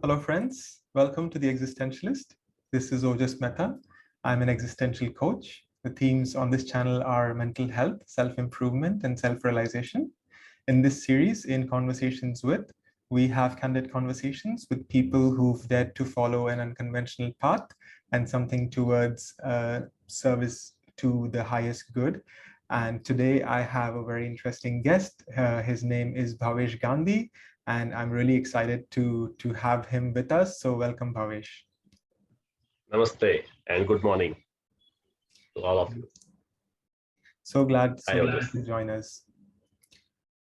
Hello, friends. Welcome to The Existentialist. This is Ojas Mehta. I'm an existential coach. The themes on this channel are mental health, self-improvement, and self-realization. In this series, in Conversations With, we have candid conversations with people who've dared to follow an unconventional path and something towards service to the highest good. And today I have a very interesting guest. His name is Bhavesh Gandhi, and I'm really excited to have him with us. So welcome, Bhavesh. Namaste and good morning to all of you. So glad to join us.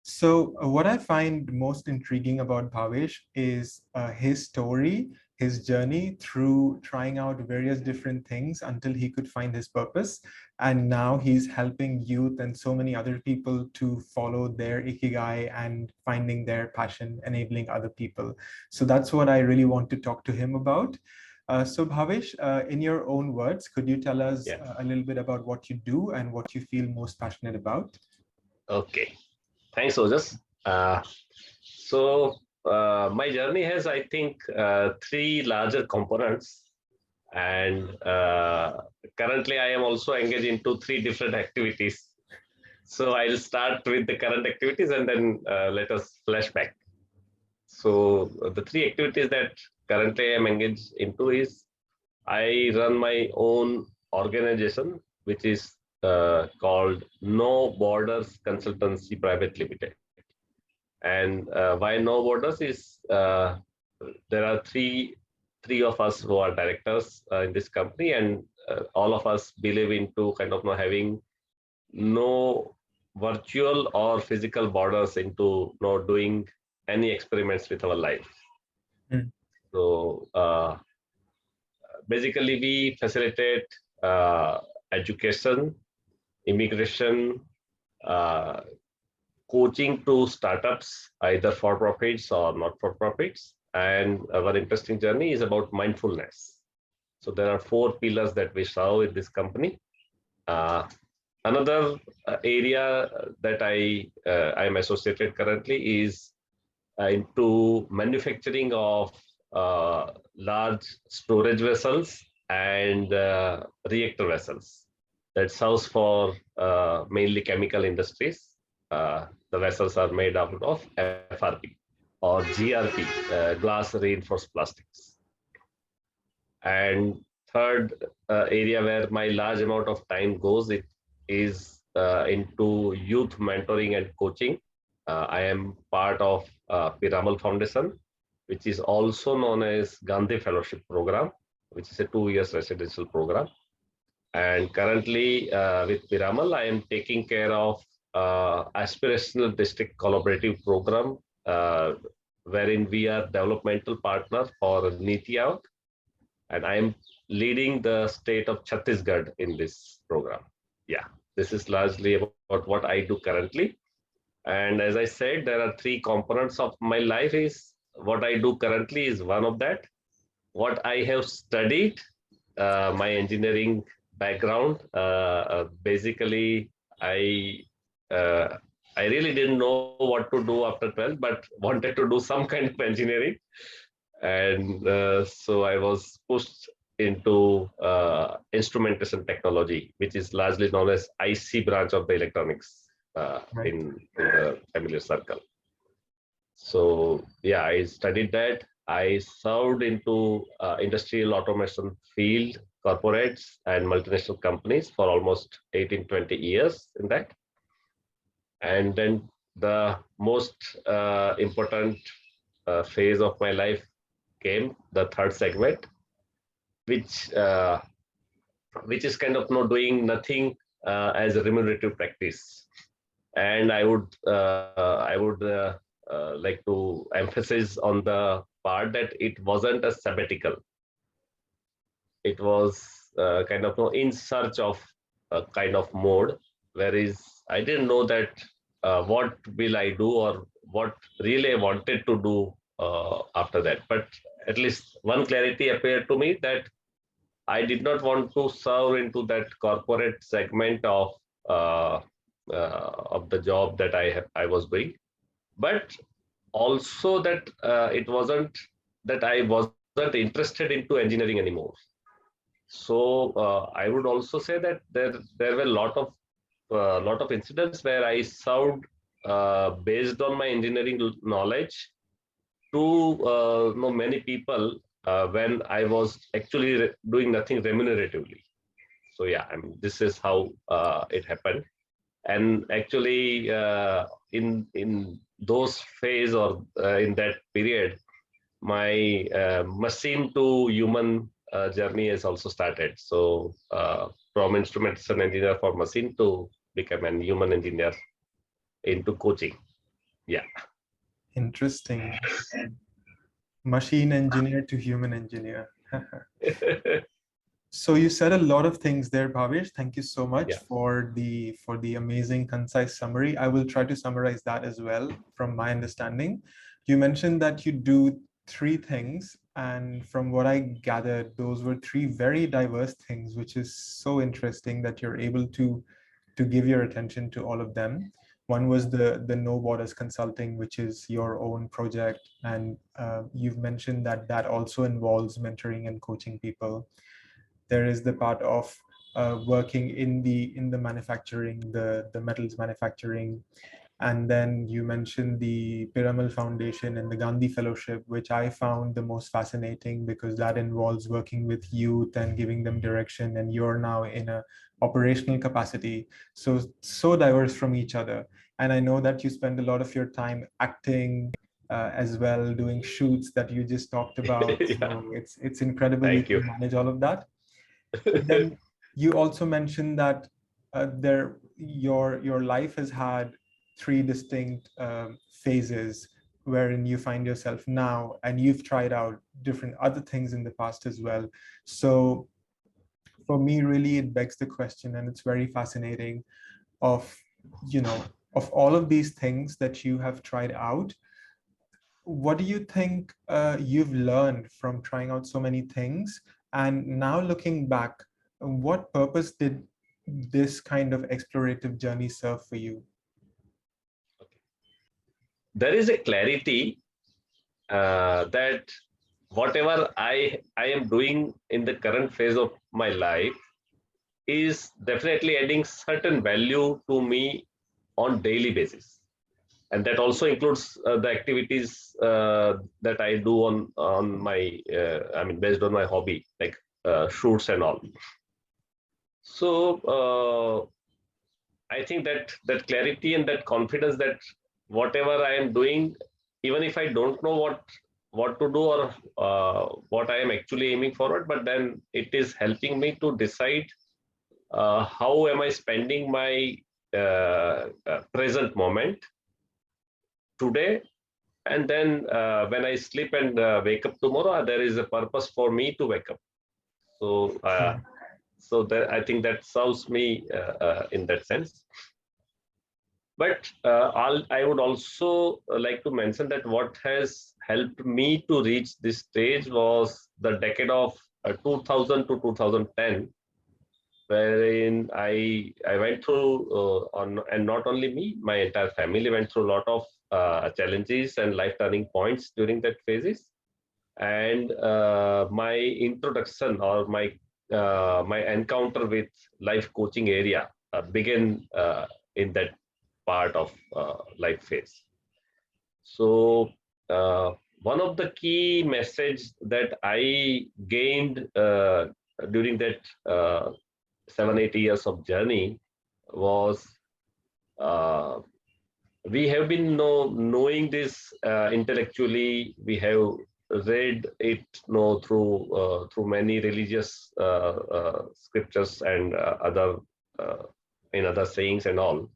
So what I find most intriguing about Bhavesh is his story, his journey through trying out various different things until he could find his purpose. And now he's helping youth and so many other people to follow their Ikigai and finding their passion, enabling other people. So that's what I really want to talk to him about. So Bhavesh, in your own words, could you tell us a little bit about what you do and what you feel most passionate about? Okay. Thanks, Ojas. My journey has, I think, three larger components. And currently, I am also engaged into three different activities. So I'll start with the current activities and then let us flashback. So the three activities that currently I am engaged into is I run my own organization, which is called No Borders Consultancy Private Limited. And why No Borders is there are three of us who are directors in this company, and all of us believe into kind of having no virtual or physical borders into doing any experiments with our life. Mm. So basically, we facilitate education, immigration, coaching to startups, either for profits or not for profits. And our interesting journey is about mindfulness. So there are four pillars that we serve in this company. Another area that I am associated currently is into manufacturing of large storage vessels and reactor vessels that serves for mainly chemical industries. The vessels are made out of FRP or GRP, glass reinforced plastics. And third area where my large amount of time goes, it is into youth mentoring and coaching. I am part of Piramal Foundation, which is also known as Gandhi Fellowship program, which is a 2-year residential program. And currently with Piramal, I am taking care of aspirational district collaborative program, wherein we are developmental partner for Niti Aayog, and I am leading the state of Chhattisgarh in this program. Yeah, this is largely about what I do currently. And as I said, there are three components of my life. Is what I do currently is one of that. What I have studied, my engineering background, basically I really didn't know what to do after 12th, but wanted to do some kind of engineering. And so I was pushed into instrumentation technology, which is largely known as IC branch of the electronics in the familiar circle. So yeah, I studied that. I served into industrial automation field, corporates and multinational companies for almost 18-20 years in that. And then the most important phase of my life came, the third segment, which is kind of doing nothing as a remunerative practice. And I would like to emphasize on the part that it wasn't a sabbatical. It was kind of in search of a kind of mode, whereas I didn't know that what will I do or what really I wanted to do after that. But at least one clarity appeared to me that I did not want to serve into that corporate segment of the job that I was doing, but also that it wasn't that I wasn't interested into engineering anymore. So I would also say that there were a lot of incidents where I served based on my engineering knowledge to know many people when I was actually doing nothing remuneratively. So yeah, I mean, this is how it happened. And actually, in those phase or in that period, my machine to human journey has also started. So from instrumentation engineer for machine to become a human engineer into coaching. Yeah. Interesting. Machine engineer to human engineer. So you said a lot of things there, Bhavesh. Thank you so much Yeah. for the amazing, concise summary. I will try to summarize that as well from my understanding. You mentioned that you do three things, and from what I gathered, those were three very diverse things, which is so interesting that you're able to give your attention to all of them. One was the No Borders Consulting, which is your own project, and you've mentioned that that also involves mentoring and coaching people. There is the part of working in the manufacturing, the metals manufacturing. And then you mentioned the Piramal Foundation and the Gandhi Fellowship, which I found the most fascinating because that involves working with youth and giving them direction. And you're now in a operational capacity. So diverse from each other. And I know that you spend a lot of your time acting as well, doing shoots that you just talked about. Yeah. So it's incredible you Thank you. can manage all of that. And then you also mentioned that your life has had three distinct phases wherein you find yourself now, and you've tried out different other things in the past as well. So for me, really, it begs the question, and it's very fascinating of, of all of these things that you have tried out, what do you think you've learned from trying out so many things? And now looking back, what purpose did this kind of explorative journey serve for you? There is a clarity that whatever I am doing in the current phase of my life is definitely adding certain value to me on daily basis, and that also includes the activities that I do on my I mean based on my hobby, like shoots and all. So I think that clarity and that confidence that whatever I am doing, even if I don't know what to do or what I am actually aiming forward, but then it is helping me to decide how am I spending my present moment today, and then when I sleep and wake up tomorrow, there is a purpose for me to wake up. So so that I think that serves me in that sense. But I would also like to mention that what has helped me to reach this stage was the decade of 2000 to 2010, wherein I went through and not only me, my entire family went through a lot of challenges and life turning points during that phases. And my introduction or my encounter with life coaching area began in that part of life phase. So one of the key message that I gained during that 7-8 years of journey was uh, we have been knowing this intellectually. We have read it through many religious scriptures and other uh, in other sayings and all,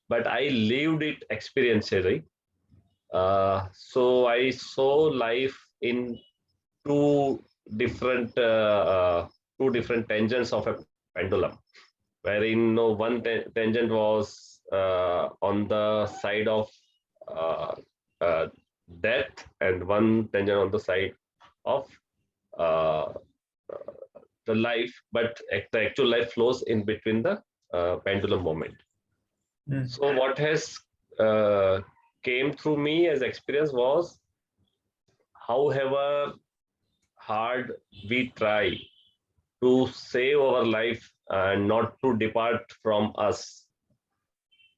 but I lived it experientially. So I saw life in two different tangents of a pendulum, wherein one tangent was on the side of uh, uh, death, and one tangent on the side of uh, the life, but the actual life flows in between the pendulum moment. Mm. So what has uh, came through me as experience was however hard we try to save our life and not to depart from us,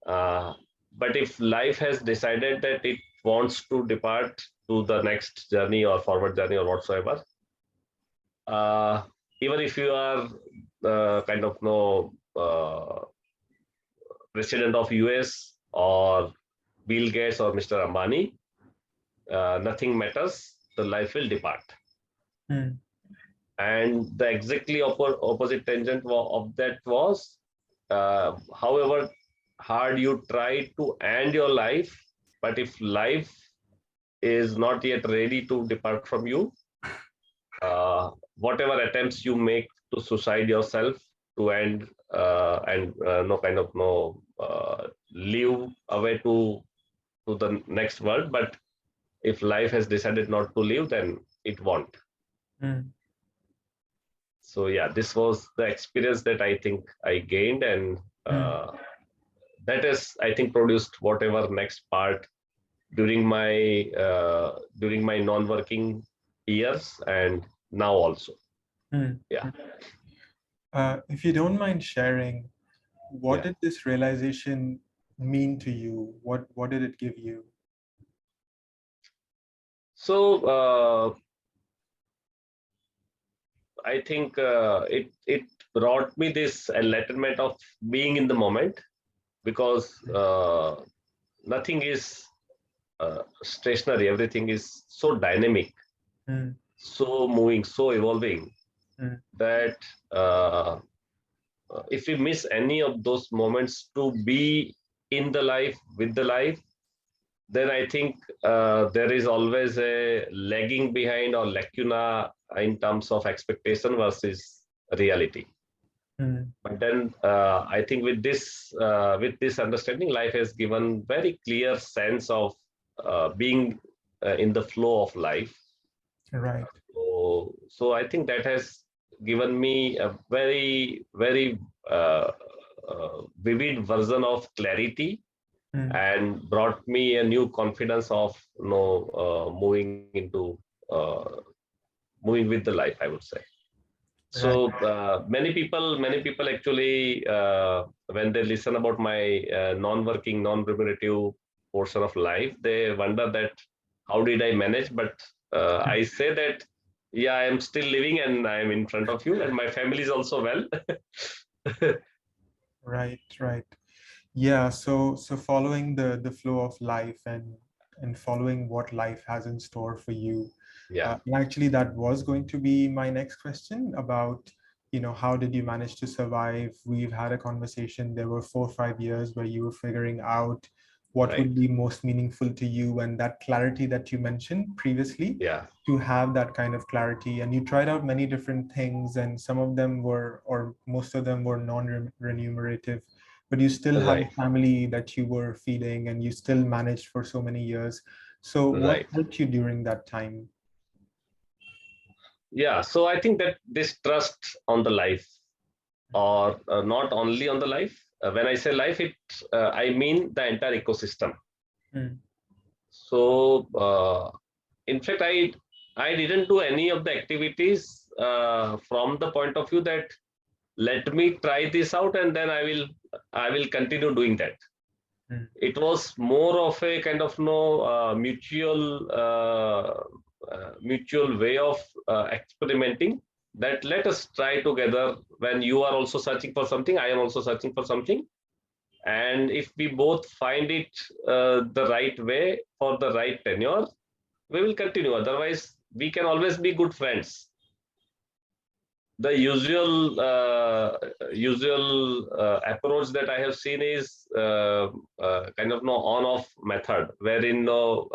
but if life has decided that it wants to depart to the next journey or forward journey or whatsoever, uh, even if you are kind of no president of US or Bill Gates or Mr. Ambani, nothing matters. The life will depart. Mm. And the exactly opposite tangent of that was, however hard you try to end your life, but if life is not yet ready to depart from you, whatever attempts you make to suicide yourself, to end and no kind of no live away to the next world, but if life has decided not to live, then it won't. Mm. So yeah, this was the experience that I think I gained, and that is, I think, produced whatever next part during my non-working years and now also. Mm. Yeah. If you don't mind sharing, what Yeah. did this realization mean to you? What did it give you? So I think it brought me this enlightenment of being in the moment, because nothing is stationary. Everything is so dynamic, Mm. so moving, so evolving, Mm. that if we miss any of those moments to be in the life, with the life, then I think there is always a lagging behind or lacuna in terms of expectation versus reality. Mm. But then I think with this understanding, life has given very clear sense of being in the flow of life. Right. So I think that has given me a very, very vivid version of clarity, Mm. and brought me a new confidence of moving into uh, moving with the life, I would say. Right. So many people actually, when they listen about my non-working, non-remunerative portion of life, they wonder that how did I manage? But I say that, yeah, I am still living and I am in front of you, and my family is also well. Right. Right. Yeah. So following the flow of life and following what life has in store for you. Yeah, And actually, that was going to be my next question about, how did you manage to survive? We've had a conversation. There were 4 or 5 years where you were figuring out what right. would be most meaningful to you, and that clarity that you mentioned previously, Yeah, to have that kind of clarity. And you tried out many different things, and some of them were, or most of them were non-remunerative, but you still had a right, family that you were feeding, and you still managed for so many years. So what right. helped you during that time? Yeah, so I think that this trust on the life, or not only on the life. When I say life, I mean the entire ecosystem. Mm. So in fact, I didn't do any of the activities from the point of view that let me try this out and then I will continue doing that. Mm. It was more of a kind of mutual way of experimenting, that let us try together. When you are also searching for something, I am also searching for something, and if we both find it the right way for the right tenure, we will continue. Otherwise, we can always be good friends. The usual approach that I have seen is kind of no on-off method, wherein no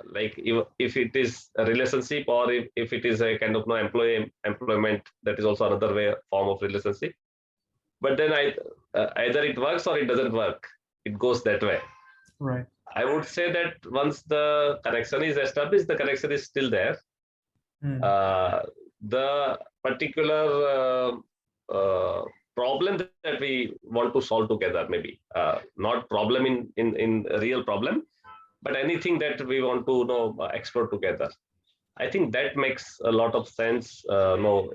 like if it is a relationship, or if it is a kind of no employment, that is also another way form of relationship. But then either it works or it doesn't work. It goes that way. Right. I would say that once the connection is established, the connection is still there. Mm. Uh, the particular problem that we want to solve together, maybe not problem in real problem, but anything that we want to explore together. I think that makes a lot of sense,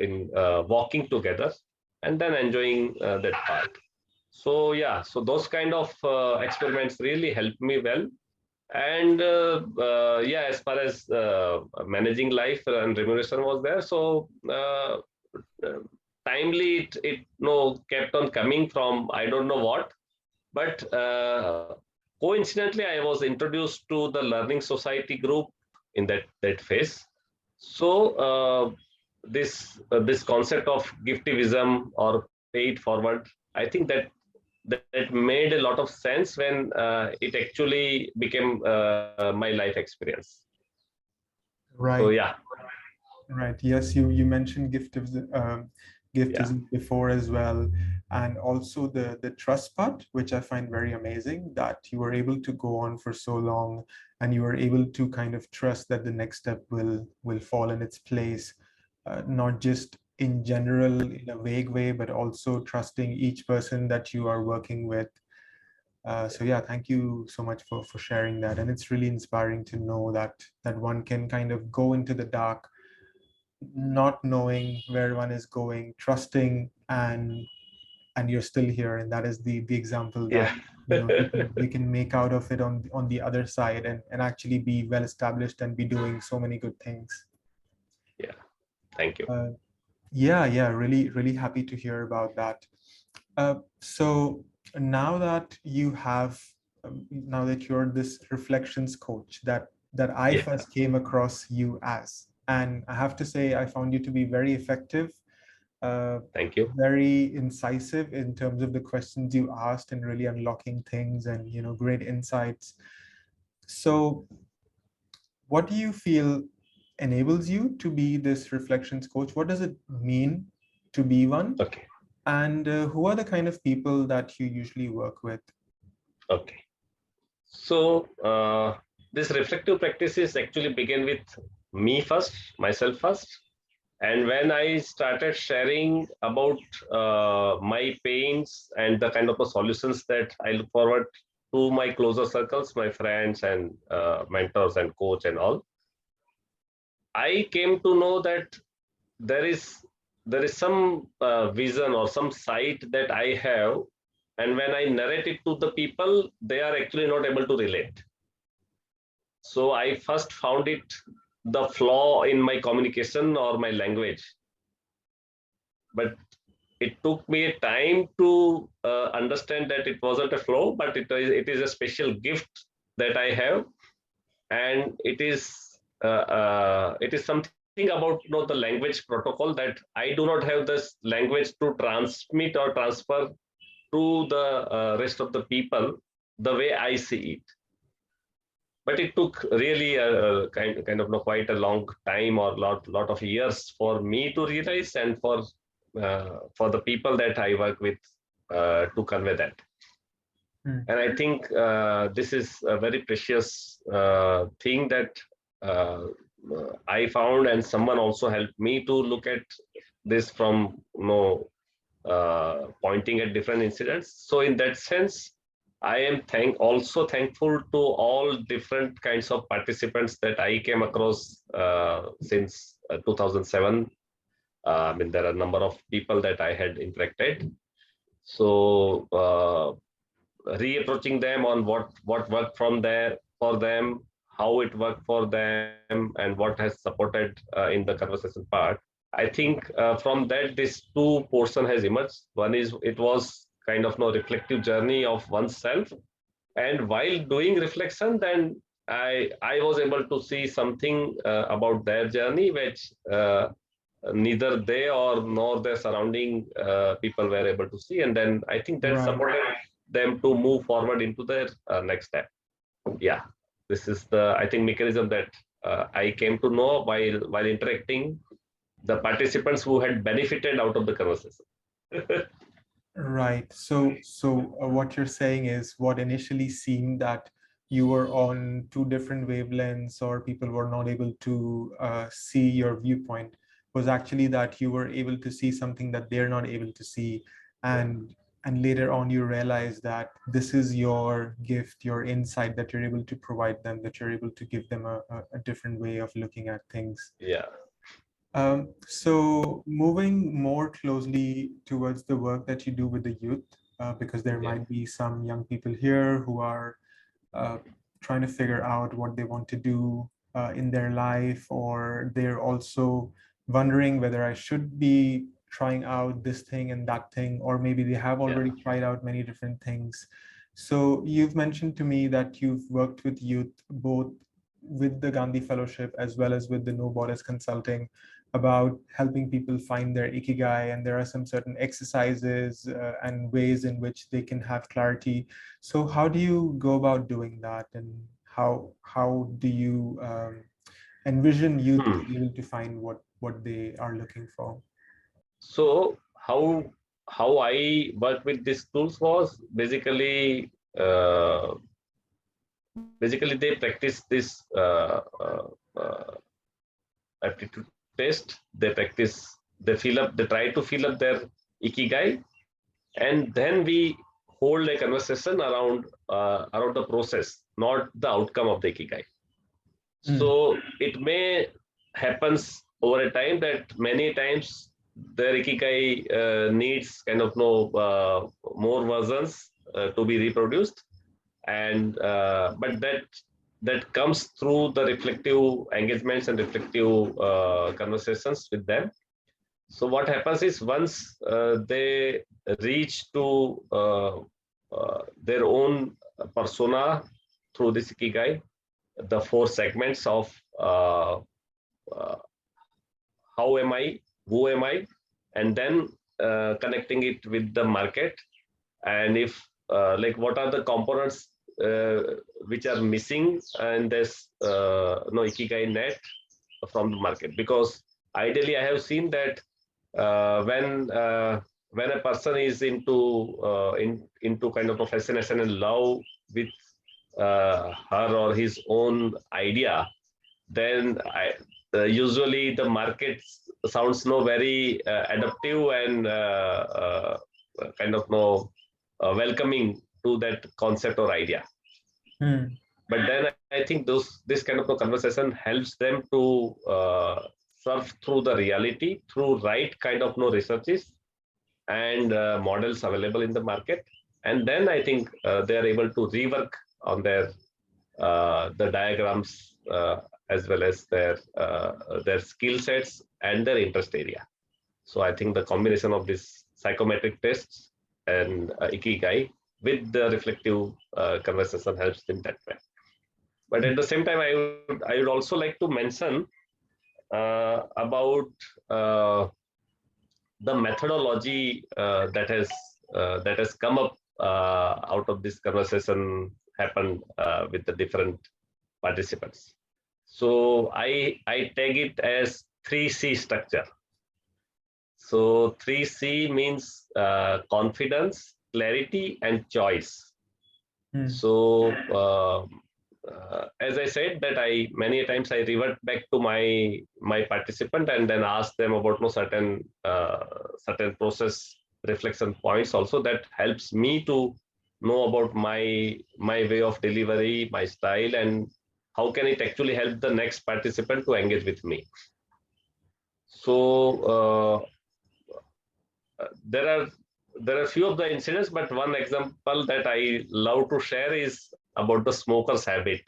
in walking together and then enjoying that part. So yeah, so those kind of experiments really helped me well. And yeah, as far as managing life and remuneration was there, so uh, timely it kept on coming from I don't know what, but coincidentally I was introduced to the learning society group in that phase. So this concept of giftivism or pay it forward, I think that made a lot of sense when it actually became my life experience. So Right. yeah, Right. Yes, you mentioned yeah, giftism before as well, and also the trust part, which I find very amazing that you were able to go on for so long, and you were able to kind of trust that the next step will fall in its place, not just in general in a vague way, but also trusting each person that you are working with. So yeah, thank you so much for sharing that, and it's really inspiring to know that one can kind of go into the dark not knowing where one is going, trusting, and you're still here. And that is the example that yeah. we can make out of it on the other side, and actually be well established and be doing so many good things. Yeah, thank you. Uh, yeah, really happy to hear about that. So now that you have, now that you're this reflections coach that I Yeah, first came across you as, and I have to say I found you to be very effective, thank you. very incisive in terms of the questions you asked and really unlocking things and great insights. So what do you feel enables you to be this reflections coach? What does it mean to be one? Okay, And who are the kind of people that you usually work with? okay. So this reflective practices actually begin with me first, myself first. And when I started sharing about my pains and the kind of solutions that I look forward to my closer circles, my friends and mentors and coach and all, I came to know that there is there is some vision or some sight that I have, and when I narrate it to the people, they are actually not able to relate. So I first found it the flaw in my communication or my language, but it took me a time to understand that it wasn't a flaw, but it is a special gift that I have, and it is something about the language protocol that I do not have this language to transmit or transfer to the rest of the people the way I see it. But it took really a kind of quite a long time or lot of years for me to realize, and for the people that I work with to convey that. Hmm. And I think this is a very precious thing that uh, I found, and someone also helped me to look at this from pointing at different incidents. So in that sense, I am also thankful to all different kinds of participants that I came across since 2007. I mean, there are a number of people that I had interacted. So reapproaching them on what worked from there for them, how it worked for them, and what has supported in the conversation part. I think from that this two portion has emerged. One is it was kind of no reflective journey of oneself, and while doing reflection, then I was able to see something about their journey which neither they or nor their surrounding people were able to see, and then I think that Right. supported them to move forward into their next step. Yeah, this is the I think mechanism that I came to know while interacting the participants who had benefited out of the conversation. Right. So what you're saying is what initially seemed that you were on two different wavelengths or people were not able to see your viewpoint was actually that you were able to see something that they're not able to see. Yeah, And and later on you realize that this is your gift, your insight that you're able to provide them, that you're able to give them a different way of looking at things. Yeah. So moving more closely towards the work that you do with the youth, because there Yeah. might be some young people here who are uh, trying to figure out what they want to do in their life, or they're also wondering whether I should be trying out this thing and that thing, or maybe they have Yeah. already tried out many different things. So you've mentioned to me that you've worked with youth both with the Gandhi Fellowship as well as with the No Borders Consulting about helping people find their Ikigai, and there are some certain exercises and ways in which they can have clarity. So how do you go about doing that, and how do you envision youth Hmm. being able to find what they are looking for? So how I work with these tools was basically they practice this aptitude test. They practice. They fill up. They try to fill up their ikigai, and then we hold a conversation around the process, not the outcome of the ikigai. Mm, So it may happens over a time that many times their ikigai needs kind of more versions to be reproduced, and but that comes through the reflective engagements and reflective conversations with them. So what happens is once they reach to their own persona through this ikigai, the four segments of uh, how am I, who am I, and then connecting it with the market, and if like what are the components which are missing and this ikigai net from the market. Because ideally I have seen that uh, when uh, when a person is into kind of a fascination and love with her or his own idea, then usually the market sounds no very adaptive and kind of welcoming to that concept or idea. mm, But then I think this kind of a conversation helps them to surf through the reality through right kind of researches and models available in the market, and then I think they are able to rework on the diagrams as well as their skill sets and their interest area. So I think the combination of these psychometric tests and ikigai with the reflective conversation helps in that way. But at the same time, I would also like to mention about uh, the methodology that has come up out of this conversation happened with the different participants. So I tag it as 3C structure. So 3C means confidence, clarity, and choice. mm, So as I said, that I many times I revert back to my participant and then ask them about certain process reflection points also that helps me to know about my way of delivery, my style, and how can it actually help the next participant to engage with me. So there are few of the incidents, but one example that I love to share is about the smoker's habit,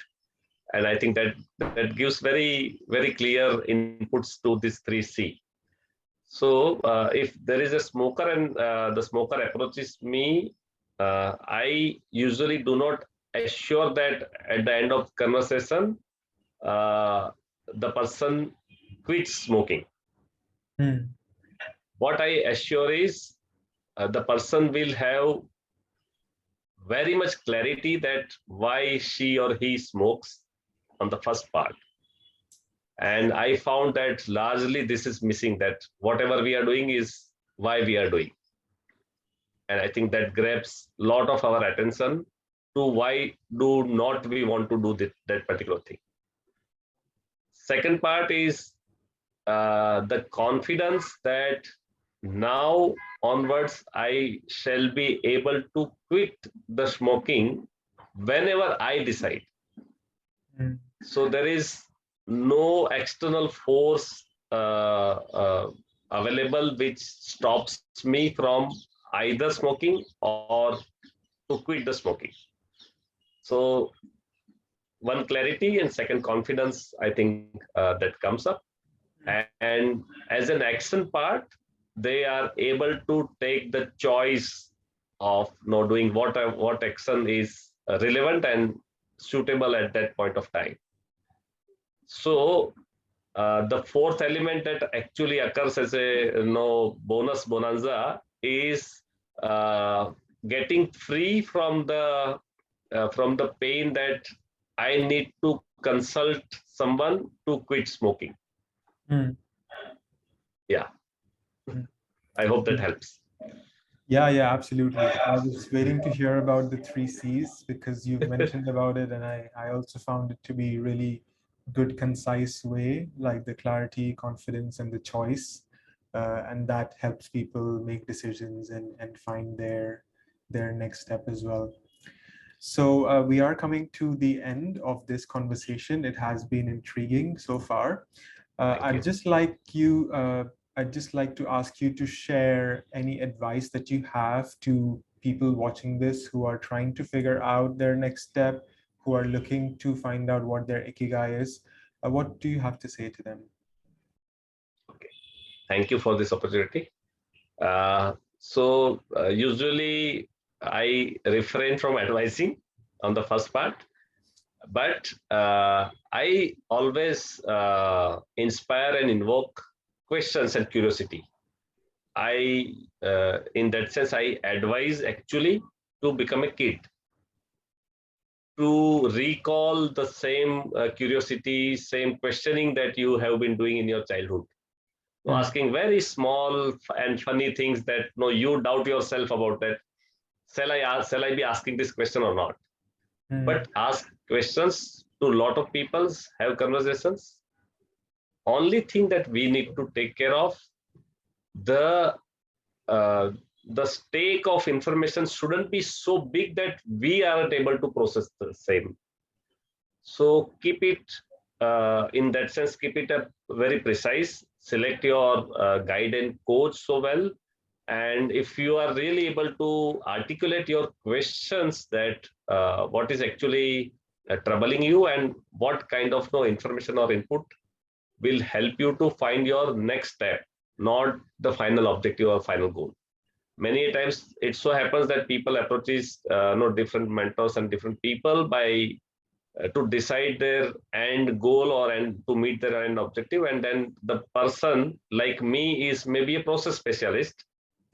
and I think that gives very clear inputs to this 3C. So if there is a smoker and the smoker approaches me, I usually do not assure that at the end of conversation the person quits smoking. mm, What I assure is the person will have very much clarity that why she or he smokes on the first part. And I found that largely this is missing, that whatever we are doing is why we are doing. And I think that grabs a lot of our attention to why do not we want to do that particular thing. Second part is the confidence that now onwards, I shall be able to quit the smoking whenever I decide. Mm. So there is no external force available which stops me from either smoking or to quit the smoking. So one, clarity, and second, confidence, I think that comes up. And as an action part, they are able to take the choice of doing what action is relevant and suitable at that point of time. So the fourth element that actually occurs as a bonus bonanza is getting free from the pain that I need to consult someone to quit smoking. Mm. Yeah, Mm. I hope that helps. Yeah, absolutely. I was waiting to hear about the 3 C's because you've mentioned about it, and I also found it to be really good, concise way, like the clarity, confidence, and the choice, and that helps people make decisions and find their next step as well. So we are coming to the end of this conversation. It has been intriguing so far. Thank you. I'd just like to ask you to share any advice that you have to people watching this who are trying to figure out their next step, who are looking to find out what their Ikigai is. What do you have to say to them? Okay. Thank you for this opportunity. Usually I refrain from advising on the first part, but I always inspire and invoke questions and curiosity. In that sense, I advise actually to become a kid, to recall the same curiosity, same questioning that you have been doing in your childhood. Asking very small and funny things that you doubt yourself about that. Shall I be asking this question or not? But ask questions to a lot of people, have conversations. Only thing that we need to take care of, the uh, the stake of information shouldn't be so big that we aren't able to process the same. So keep it in that sense, keep it a very precise. Select your guide and coach so well. And if you are really able to articulate your questions, that what is actually troubling you and what kind of information or input will help you to find your next step, not the final objective or final goal. Many times it so happens that people approaches different mentors and different people by to decide their end goal or and to meet their end objective, and then the person like me is maybe a process specialist,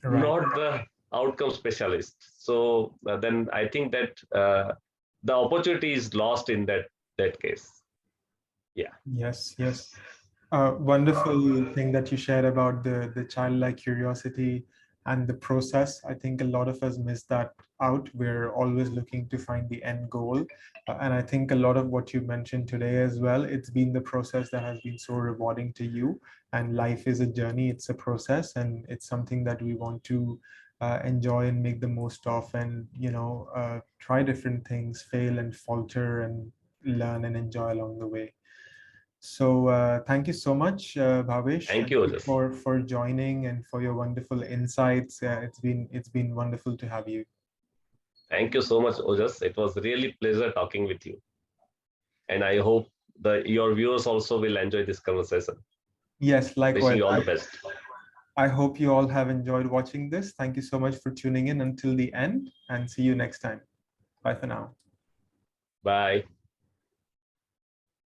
Right. not the outcome specialist. So then I think that the opportunity is lost in that case. Yeah. Yes. Wonderful thing that you shared about the childlike curiosity and the process. I think a lot of us miss that out. We're always looking to find the end goal. And I think a lot of what you mentioned today as well, it's been the process that has been so rewarding to you. And life is a journey, it's a process, and it's something that we want to enjoy and make the most of, and try different things, fail and falter, and learn and enjoy along the way. So thank you so much, Bhavesh. Thank Thank you, you Ojas. for joining and for your wonderful insights. It's been wonderful to have you. Thank you so much, Ojas. It was really pleasure talking with you, and I hope your viewers also will enjoy this conversation. Yes, Wishing likewise. you all the best. I hope you all have enjoyed watching this. Thank you so much for tuning in until the end, and see you next time. Bye for now. Bye.